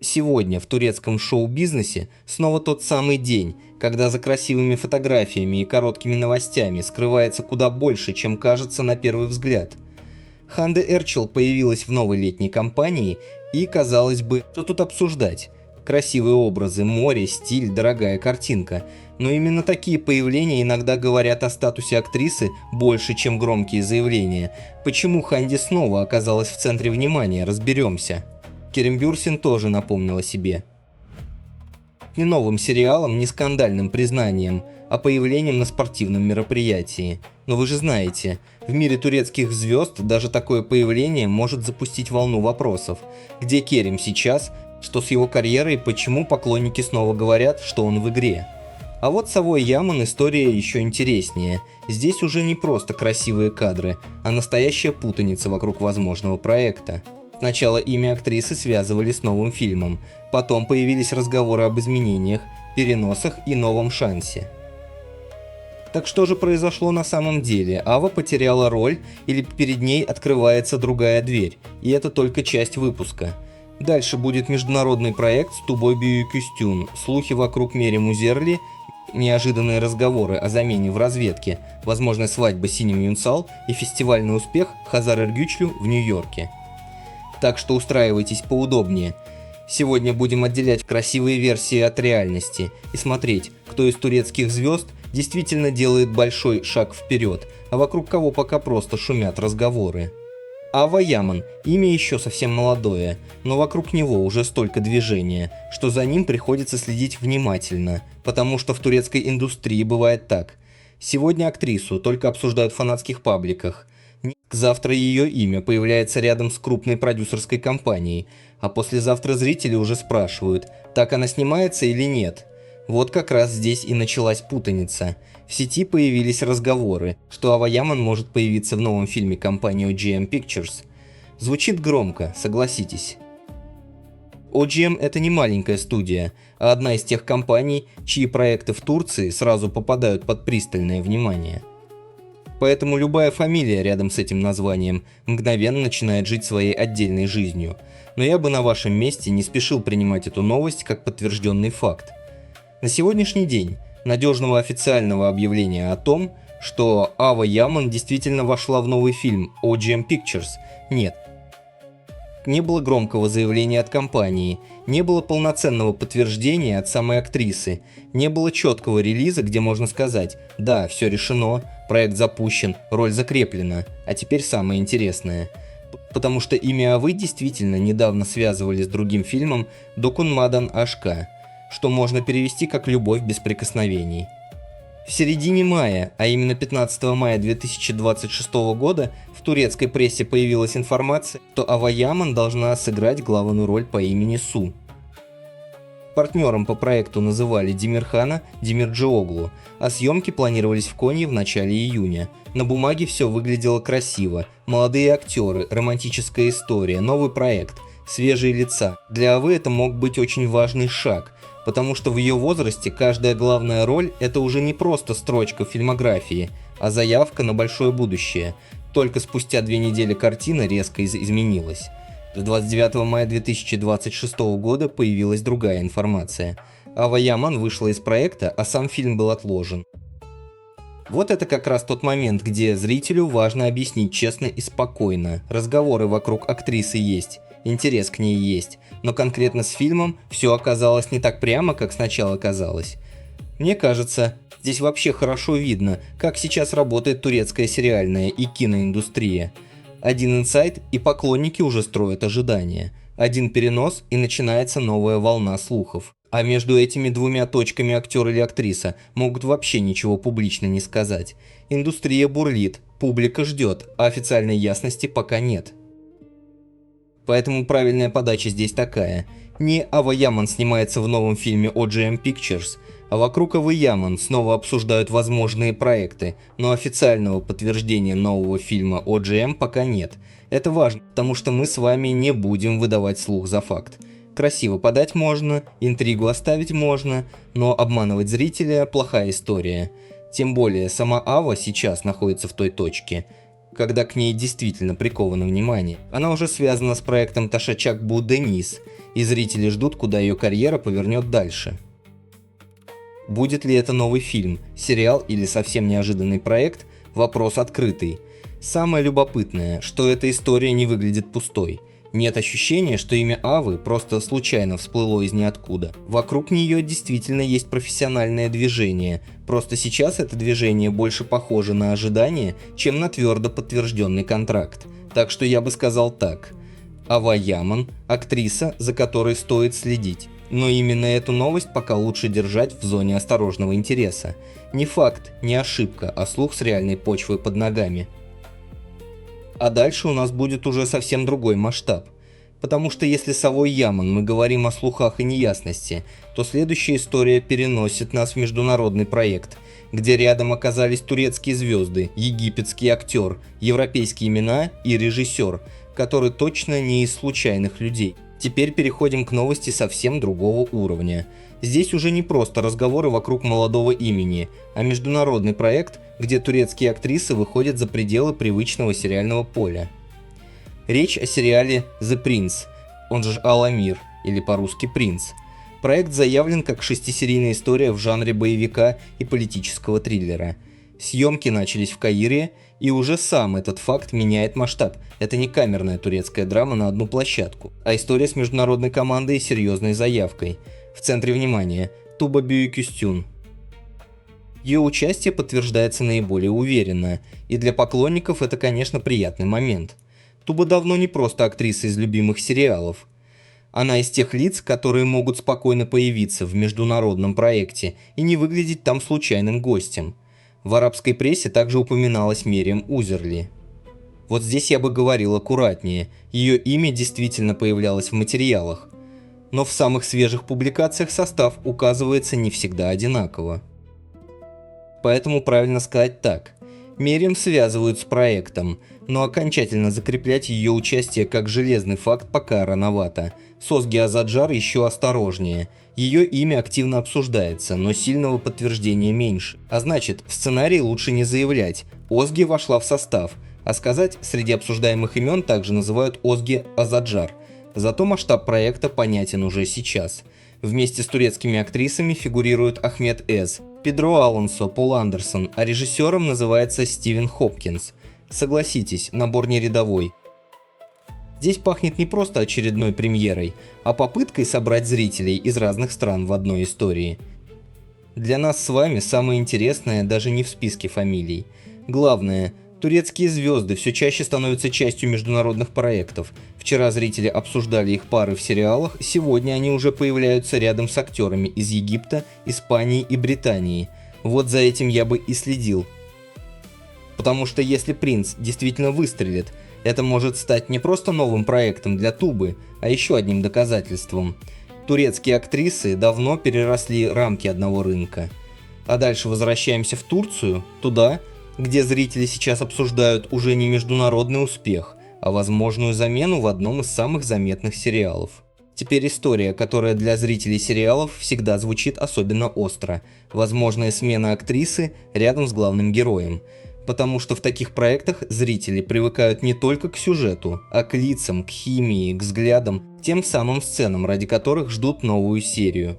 Сегодня в турецком шоу-бизнесе снова тот самый день, когда за красивыми фотографиями и короткими новостями скрывается куда больше, чем кажется на первый взгляд. Ханде Эрчел появилась в новой летней кампании, и, казалось бы, что тут обсуждать? Красивые образы, море, стиль, дорогая картинка. Но именно такие появления иногда говорят о статусе актрисы больше, чем громкие заявления. Почему Ханде снова оказалась в центре внимания, разберемся. Керем Бюрсин тоже напомнила себе. Не новым сериалом, не скандальным признанием, а появлением на спортивном мероприятии. Но вы же знаете, в мире турецких звезд даже такое появление может запустить волну вопросов. Где Керем сейчас, что с его карьерой, почему поклонники снова говорят, что он в игре. А вот с Авой Яман история еще интереснее. Здесь уже не просто красивые кадры, а настоящая путаница вокруг возможного проекта. Сначала имя актрисы связывали с новым фильмом, потом появились разговоры об изменениях, переносах и новом шансе. Так что же произошло на самом деле? Ава потеряла роль или перед ней открывается другая дверь? И это только часть выпуска. Дальше будет международный проект с Тубой Бьюикюстюн, слухи вокруг Мерим Узерли, неожиданные разговоры о замене в разведке, возможная свадьба Синем Юнсал и фестивальный успех Хазар Эргючлю в Нью-Йорке. Так что устраивайтесь поудобнее. Сегодня будем отделять красивые версии от реальности и смотреть, кто из турецких звезд действительно делает большой шаг вперед, а вокруг кого пока просто шумят разговоры. Ава Яман, имя еще совсем молодое, но вокруг него уже столько движения, что за ним приходится следить внимательно, потому что в турецкой индустрии бывает так. Сегодня актрису только обсуждают в фанатских пабликах. Завтра ее имя появляется рядом с крупной продюсерской компанией, а послезавтра зрители уже спрашивают, так она снимается или нет. Вот как раз здесь и началась путаница. В сети появились разговоры, что Ава Яман может появиться в новом фильме компании OGM Pictures. Звучит громко, согласитесь. OGM – это не маленькая студия, а одна из тех компаний, чьи проекты в Турции сразу попадают под пристальное внимание. Поэтому любая фамилия рядом с этим названием мгновенно начинает жить своей отдельной жизнью. Но я бы на вашем месте не спешил принимать эту новость как подтвержденный факт. На сегодняшний день надежного официального объявления о том, что Ава Яман действительно вошла в новый фильм OGM Pictures, нет. Не было громкого заявления от компании, не было полноценного подтверждения от самой актрисы, не было четкого релиза, где можно сказать «да, все решено, проект запущен, роль закреплена, а теперь самое интересное». Потому что имя Авы действительно недавно связывали с другим фильмом «Докунмадан Ашка», что можно перевести как «любовь без прикосновений». В середине мая, а именно 15 мая 2026 года, в турецкой прессе появилась информация, что Ава Яман должна сыграть главную роль по имени Су. Партнером по проекту называли Демирхана Демирджиоглу, а съемки планировались в Конье в начале июня. На бумаге все выглядело красиво, молодые актеры, романтическая история, новый проект, свежие лица. Для Авы это мог быть очень важный шаг, потому что в ее возрасте каждая главная роль – это уже не просто строчка в фильмографии, а заявка на большое будущее. Только спустя 2 недели картина резко изменилась. 29 мая 2026 года появилась другая информация. Ава Яман вышла из проекта, а сам фильм был отложен. Вот это как раз тот момент, где зрителю важно объяснить честно и спокойно. Разговоры вокруг актрисы есть, интерес к ней есть, но конкретно с фильмом все оказалось не так прямо, как сначала казалось. Мне кажется, здесь вообще хорошо видно, как сейчас работает турецкая сериальная и киноиндустрия. Один инсайт, и поклонники уже строят ожидания. Один перенос, и начинается новая волна слухов. А между этими двумя точками актер или актриса могут вообще ничего публично не сказать. Индустрия бурлит, публика ждет, а официальной ясности пока нет. Поэтому правильная подача здесь такая. Не Ава Яман снимается в новом фильме OGM Pictures, а вокруг Авы Яман снова обсуждают возможные проекты, но официального подтверждения нового фильма OGM пока нет. Это важно, потому что мы с вами не будем выдавать слух за факт. Красиво подать можно, интригу оставить можно, но обманывать зрителя – плохая история. Тем более сама Ава сейчас находится в той точке, когда к ней действительно приковано внимание. Она уже связана с проектом Ташачак Бу Денис, и зрители ждут, куда ее карьера повернет дальше. Будет ли это новый фильм, сериал или совсем неожиданный проект – вопрос открытый. Самое любопытное, что эта история не выглядит пустой. Нет ощущения, что имя Авы просто случайно всплыло из ниоткуда. Вокруг нее действительно есть профессиональное движение, просто сейчас это движение больше похоже на ожидание, чем на твердо подтвержденный контракт. Так что я бы сказал так. Ава Яман – актриса, за которой стоит следить. Но именно эту новость пока лучше держать в зоне осторожного интереса. Не факт, не ошибка, а слух с реальной почвой под ногами. А дальше у нас будет уже совсем другой масштаб. Потому что если с Авой Яман мы говорим о слухах и неясности, то следующая история переносит нас в международный проект, где рядом оказались турецкие звезды, египетский актер, европейские имена и режиссер, который точно не из случайных людей. Теперь переходим к новости совсем другого уровня. Здесь уже не просто разговоры вокруг молодого имени, а международный проект, где турецкие актрисы выходят за пределы привычного сериального поля. Речь о сериале The Prince, он же Ал-Амир, или по-русски «Принц». Проект заявлен как шестисерийная история в жанре боевика и политического триллера. Съемки начались в Каире, и уже сам этот факт меняет масштаб. Это не камерная турецкая драма на одну площадку, а история с международной командой и серьезной заявкой. В центре внимания – Туба Бюикюстюн. Ее участие подтверждается наиболее уверенно, и для поклонников это, конечно, приятный момент. Туба давно не просто актриса из любимых сериалов. Она из тех лиц, которые могут спокойно появиться в международном проекте и не выглядеть там случайным гостем. В арабской прессе также упоминалась Мериам Узерли. Вот здесь я бы говорил аккуратнее, ее имя действительно появлялось в материалах. Но в самых свежих публикациях состав указывается не всегда одинаково. Поэтому правильно сказать так. Мериам связывают с проектом, но окончательно закреплять ее участие как железный факт пока рановато. С Озги Азаджар еще осторожнее. Ее имя активно обсуждается, но сильного подтверждения меньше. А значит, в сценарии лучше не заявлять. Озги вошла в состав, а сказать, среди обсуждаемых имен также называют Озги Азаджар. Зато масштаб проекта понятен уже сейчас. Вместе с турецкими актрисами фигурируют Ахмед Эз, Педро Алонсо, Пол Андерсон, а режиссером называется Стивен Хопкинс. Согласитесь, набор не рядовой. Здесь пахнет не просто очередной премьерой, а попыткой собрать зрителей из разных стран в одной истории. Для нас с вами самое интересное даже не в списке фамилий. Главное, турецкие звезды все чаще становятся частью международных проектов. Вчера зрители обсуждали их пары в сериалах, сегодня они уже появляются рядом с актерами из Египта, Испании и Британии. Вот за этим я бы и следил. Потому что если «Принц» действительно выстрелит, это может стать не просто новым проектом для Тубы, а еще одним доказательством. Турецкие актрисы давно переросли рамки одного рынка. А дальше возвращаемся в Турцию, туда, где зрители сейчас обсуждают уже не международный успех, а возможную замену в одном из самых заметных сериалов. Теперь история, которая для зрителей сериалов всегда звучит особенно остро. Возможная смена актрисы рядом с главным героем. Потому что в таких проектах зрители привыкают не только к сюжету, а к лицам, к химии, к взглядам, тем самым сценам, ради которых ждут новую серию.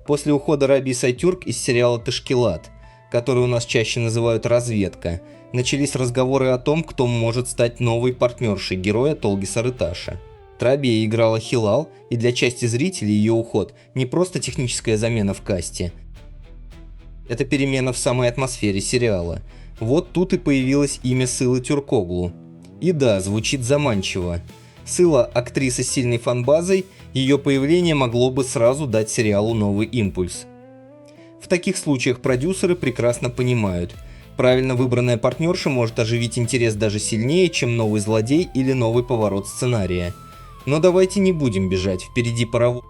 После ухода Раби Сайтюрк из сериала «Ташкилат», который у нас чаще называют «Разведка», начались разговоры о том, кто может стать новой партнершей героя Толги Сарыташа. Трабия играла Хилал, и для части зрителей ее уход не просто техническая замена в касте. Это перемена в самой атмосфере сериала. Вот тут и появилось имя Сылы Тюркоглу. И да, звучит заманчиво. Сыла – актриса с сильной фан-базой, ее появление могло бы сразу дать сериалу новый импульс. В таких случаях продюсеры прекрасно понимают, правильно выбранная партнерша может оживить интерес даже сильнее, чем новый злодей или новый поворот сценария. Но давайте не будем бежать, впереди паровоз.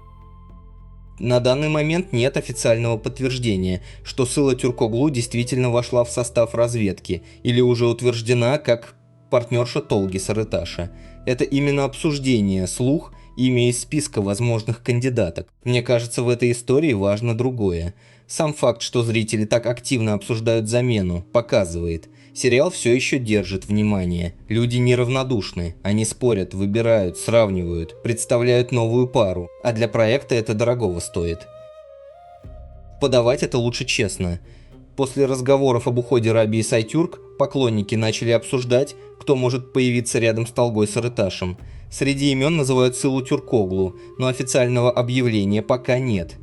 На данный момент нет официального подтверждения, что Сыла Тюркоглу действительно вошла в состав разведки или уже утверждена как партнерша Толги Сарыташа. Это именно обсуждение, слух, имя из списка возможных кандидаток. Мне кажется, в этой истории важно другое. Сам факт, что зрители так активно обсуждают замену, показывает. Сериал все еще держит внимание. Люди неравнодушны. Они спорят, выбирают, сравнивают, представляют новую пару. А для проекта это дорогого стоит. Подавать это лучше честно. После разговоров об уходе Рабии Сайдюрк поклонники начали обсуждать, кто может появиться рядом с Талгой Сарыташем. Среди имен называют Сылу Тюркоглу, но официального объявления пока нет.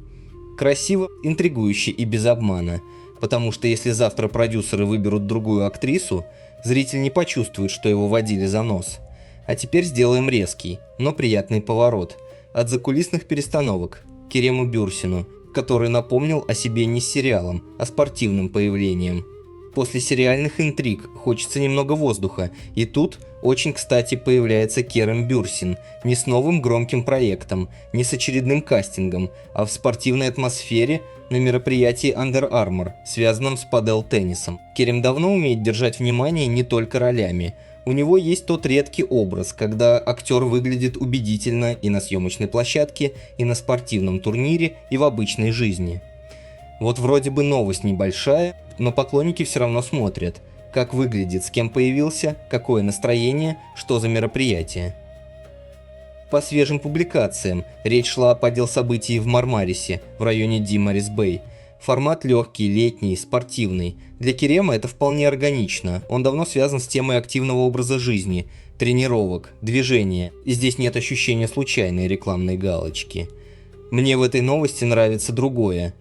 Красиво, интригующе и без обмана. Потому что если завтра продюсеры выберут другую актрису, зритель не почувствует, что его водили за нос. А теперь сделаем резкий, но приятный поворот. От закулисных перестановок к Керему Бюрсину, который напомнил о себе не с сериалом, а спортивным появлением. После сериальных интриг хочется немного воздуха, и тут очень кстати появляется Керем Бюрсин, не с новым громким проектом, не с очередным кастингом, а в спортивной атмосфере на мероприятии Under Armour, связанном с падел-теннисом. Керем давно умеет держать внимание не только ролями. У него есть тот редкий образ, когда актер выглядит убедительно и на съемочной площадке, и на спортивном турнире, и в обычной жизни. Вот вроде бы новость небольшая, но поклонники все равно смотрят, как выглядит, с кем появился, какое настроение, что за мероприятие. По свежим публикациям, речь шла о падел-событии в Мармарисе, в районе Ди-Морис-Бэй. Формат легкий, летний, спортивный. Для Керема это вполне органично, он давно связан с темой активного образа жизни, тренировок, движения, и здесь нет ощущения случайной рекламной галочки. Мне в этой новости нравится другое.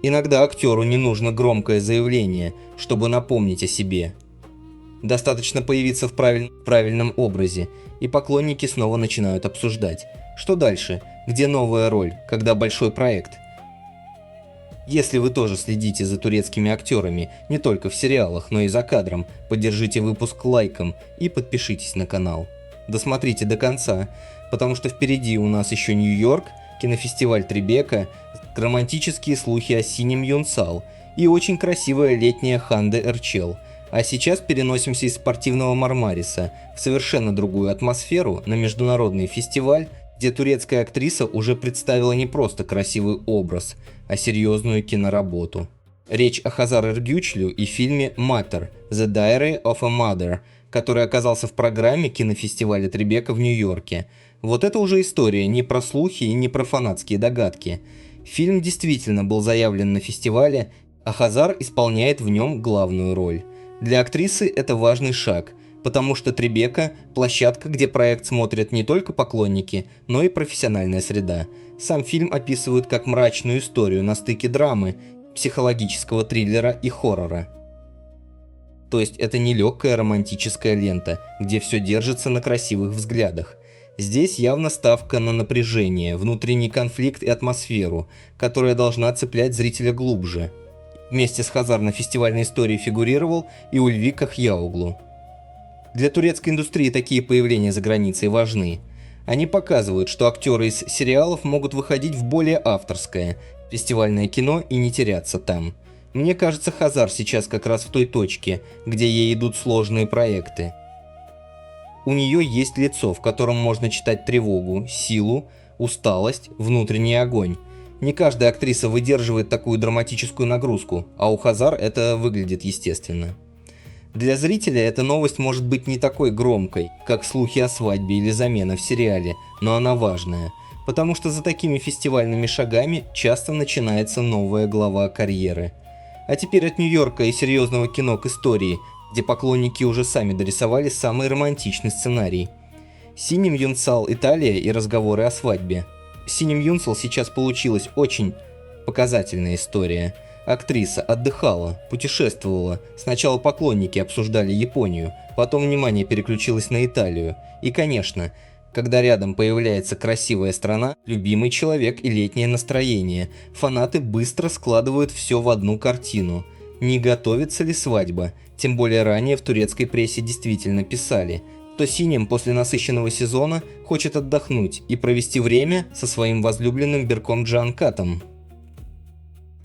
Иногда актеру не нужно громкое заявление, чтобы напомнить о себе. Достаточно появиться в правильном образе, и поклонники снова начинают обсуждать. Что дальше? Где новая роль? Когда большой проект? Если вы тоже следите за турецкими актерами, не только в сериалах, но и за кадром, поддержите выпуск лайком и подпишитесь на канал. Досмотрите до конца, потому что впереди у нас еще Нью-Йорк, кинофестиваль Трибека, романтические слухи о синем Юнсал и очень красивая летняя Ханде Эрчел. А сейчас переносимся из спортивного Мармариса в совершенно другую атмосферу, на международный фестиваль, где турецкая актриса уже представила не просто красивый образ, а серьезную киноработу. Речь о Хазар Эргючлю и фильме «Matter – The Diary of a Mother», который оказался в программе кинофестиваля Трибека в Нью-Йорке. Вот это уже история не про слухи и не про фанатские догадки. Фильм действительно был заявлен на фестивале, а Хазар исполняет в нем главную роль. Для актрисы это важный шаг, потому что Трибека – площадка, где проект смотрят не только поклонники, но и профессиональная среда. Сам фильм описывают как мрачную историю на стыке драмы, психологического триллера и хоррора. То есть это не легкая романтическая лента, где все держится на красивых взглядах. Здесь явно ставка на напряжение, внутренний конфликт и атмосферу, которая должна цеплять зрителя глубже. Вместе с Хазар на фестивальной истории фигурировал и Ульви Кахьяоглу. Для турецкой индустрии такие появления за границей важны. Они показывают, что актеры из сериалов могут выходить в более авторское, фестивальное кино и не теряться там. Мне кажется, Хазар сейчас как раз в той точке, где ей идут сложные проекты. У нее есть лицо, в котором можно читать тревогу, силу, усталость, внутренний огонь. Не каждая актриса выдерживает такую драматическую нагрузку, а у Хазар это выглядит естественно. Для зрителя эта новость может быть не такой громкой, как слухи о свадьбе или замена в сериале, но она важная, потому что за такими фестивальными шагами часто начинается новая глава карьеры. А теперь от Нью-Йорка и серьезного кино к истории, где поклонники уже сами дорисовали самый романтичный сценарий. «Синим Юнсал. Италия и разговоры о свадьбе». «Синим Юнсал» сейчас получилась очень показательная история. Актриса отдыхала, путешествовала. Сначала поклонники обсуждали Японию, потом внимание переключилось на Италию. И, конечно, когда рядом появляется красивая страна, любимый человек и летнее настроение, фанаты быстро складывают все в одну картину. Не готовится ли свадьба? Тем более ранее в турецкой прессе действительно писали, что Синим после насыщенного сезона хочет отдохнуть и провести время со своим возлюбленным Берком Джанкатом.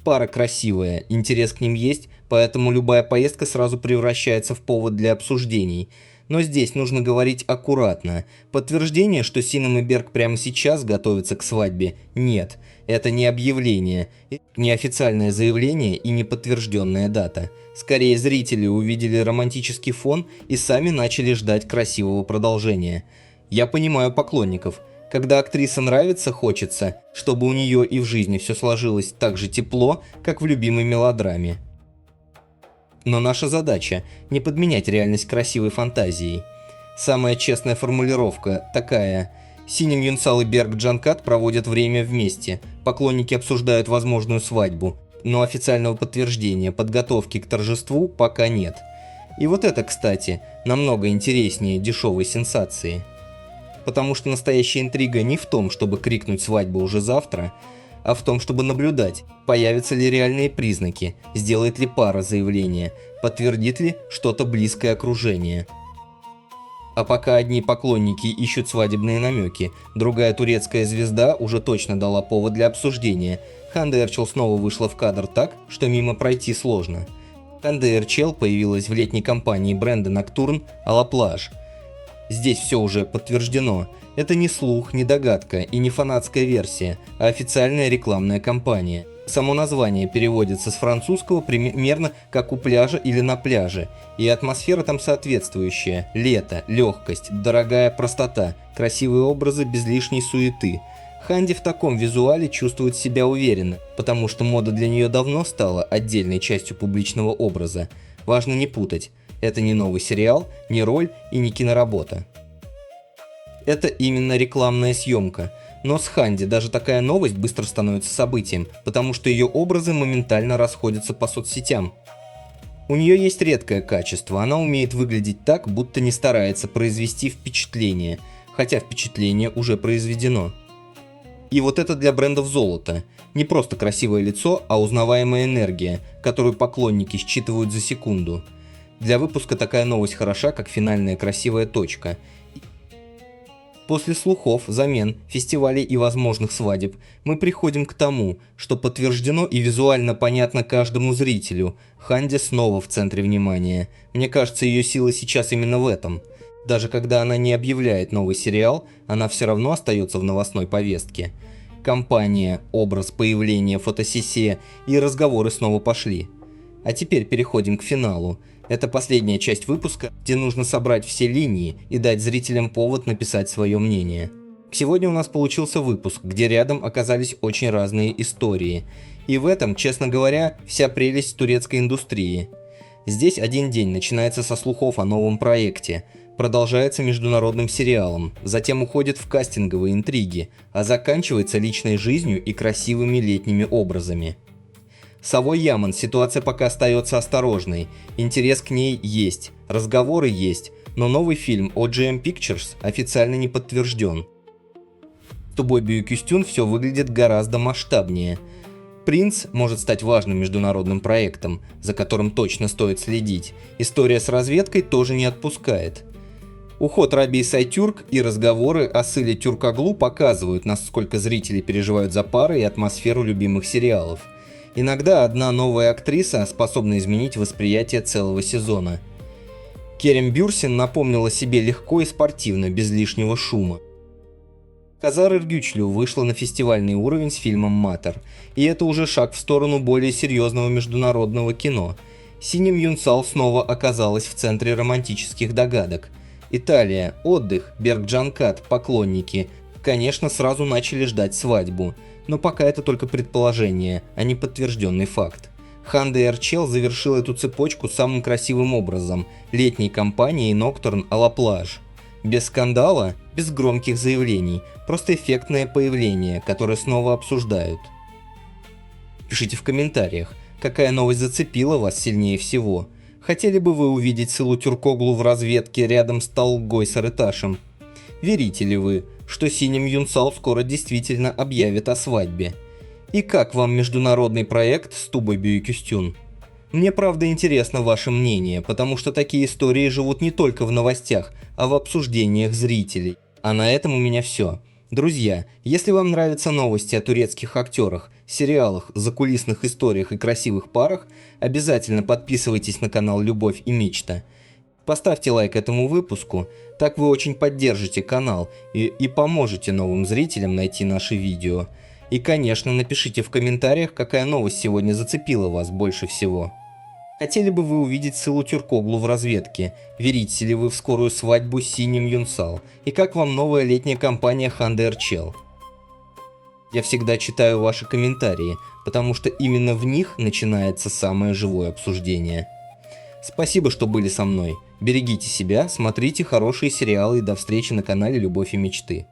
Пара красивая, интерес к ним есть, поэтому любая поездка сразу превращается в повод для обсуждений. Но здесь нужно говорить аккуратно. Подтверждение, что Синем и Берг прямо сейчас готовятся к свадьбе, нет. Это не объявление, не официальное заявление и не подтвержденная дата. Скорее, зрители увидели романтический фон и сами начали ждать красивого продолжения. Я понимаю поклонников. Когда актриса нравится, хочется, чтобы у нее и в жизни все сложилось так же тепло, как в любимой мелодраме. Но наша задача – не подменять реальность красивой фантазией. Самая честная формулировка такая: Синем Юнсал и Берг Джанкат проводят время вместе, поклонники обсуждают возможную свадьбу, но официального подтверждения подготовки к торжеству пока нет. И вот это, кстати, намного интереснее дешевой сенсации. Потому что настоящая интрига не в том, чтобы крикнуть «свадьба уже завтра», а в том, чтобы наблюдать, появятся ли реальные признаки, сделает ли пара заявление, подтвердит ли что-то близкое окружение. А пока одни поклонники ищут свадебные намеки, другая турецкая звезда уже точно дала повод для обсуждения. Ханде Эрчел снова вышла в кадр так, что мимо пройти сложно. Ханде Эрчел появилась в летней кампании бренда Nocturne à la plage. Здесь все уже подтверждено. Это не слух, не догадка и не фанатская версия, а официальная рекламная кампания. Само название переводится с французского примерно как «у пляжа» или «на пляже», и атмосфера там соответствующая: лето, легкость, дорогая простота, красивые образы без лишней суеты. Ханди в таком визуале чувствует себя уверенно, потому что мода для нее давно стала отдельной частью публичного образа. Важно не путать. Это не новый сериал, не роль и не киноработа. Это именно рекламная съемка. Но с Ханди даже такая новость быстро становится событием, потому что ее образы моментально расходятся по соцсетям. У нее есть редкое качество, она умеет выглядеть так, будто не старается произвести впечатление, хотя впечатление уже произведено. И вот это для брендов золото. Не просто красивое лицо, а узнаваемая энергия, которую поклонники считывают за секунду. Для выпуска такая новость хороша, как финальная красивая точка. После слухов, замен, фестивалей и возможных свадеб мы приходим к тому, что подтверждено и визуально понятно каждому зрителю: Ханди снова в центре внимания. Мне кажется, ее сила сейчас именно в этом. Даже когда она не объявляет новый сериал, она все равно остается в новостной повестке. Компания, образ, появление, фотосессия и разговоры снова пошли. А теперь переходим к финалу. Это последняя часть выпуска, где нужно собрать все линии и дать зрителям повод написать свое мнение. Сегодня у нас получился выпуск, где рядом оказались очень разные истории. И в этом, честно говоря, вся прелесть турецкой индустрии. Здесь один день начинается со слухов о новом проекте, продолжается международным сериалом, затем уходит в кастинговые интриги, а заканчивается личной жизнью и красивыми летними образами. Совой Яман ситуация пока остается осторожной, интерес к ней есть, разговоры есть, но новый фильм OGM Pictures официально не подтвержден. В Тубой Büyüküstün все выглядит гораздо масштабнее. «Принц» может стать важным международным проектом, за которым точно стоит следить. История с разведкой тоже не отпускает. Уход Рабии Сайтюрк и разговоры о Сыле Тюркоглу показывают, насколько зрители переживают за пары и атмосферу любимых сериалов. Иногда одна новая актриса способна изменить восприятие целого сезона. Керем Бюрсин напомнила себе легко и спортивно, без лишнего шума. Казар Эргючлю вышла на фестивальный уровень с фильмом «Матер», и это уже шаг в сторону более серьезного международного кино. Синем Юнсал снова оказалась в центре романтических догадок. Италия, отдых, Берг Джанкат, поклонники, конечно, сразу начали ждать свадьбу. Но пока это только предположение, а не подтвержденный факт. Ханде Эрчел завершил эту цепочку самым красивым образом – летней кампанией Nocturne à la plage. Без скандала, без громких заявлений, просто эффектное появление, которое снова обсуждают. Пишите в комментариях, какая новость зацепила вас сильнее всего. Хотели бы вы увидеть Сылу Тюркоглу в разведке рядом с Талгой Сарыташем? Верите ли вы, что Синем Юнсал скоро действительно объявит о свадьбе? И как вам международный проект с Тубой Büyüküstün? Мне правда интересно ваше мнение, потому что такие истории живут не только в новостях, а в обсуждениях зрителей. А на этом у меня все. Друзья, если вам нравятся новости о турецких актерах, сериалах, закулисных историях и красивых парах, обязательно подписывайтесь на канал «Любовь и мечта». Поставьте лайк этому выпуску, так вы очень поддержите канал и поможете новым зрителям найти наши видео. И, конечно, напишите в комментариях, какая новость сегодня зацепила вас больше всего. Хотели бы вы увидеть Сылу Тюркоглу в разведке? Верите ли вы в скорую свадьбу с Синим Юнсал? И как вам новая летняя кампания Hande Erçel? Я всегда читаю ваши комментарии, потому что именно в них начинается самое живое обсуждение. Спасибо, что были со мной. Берегите себя, смотрите хорошие сериалы и до встречи на канале Любовь и Мечты.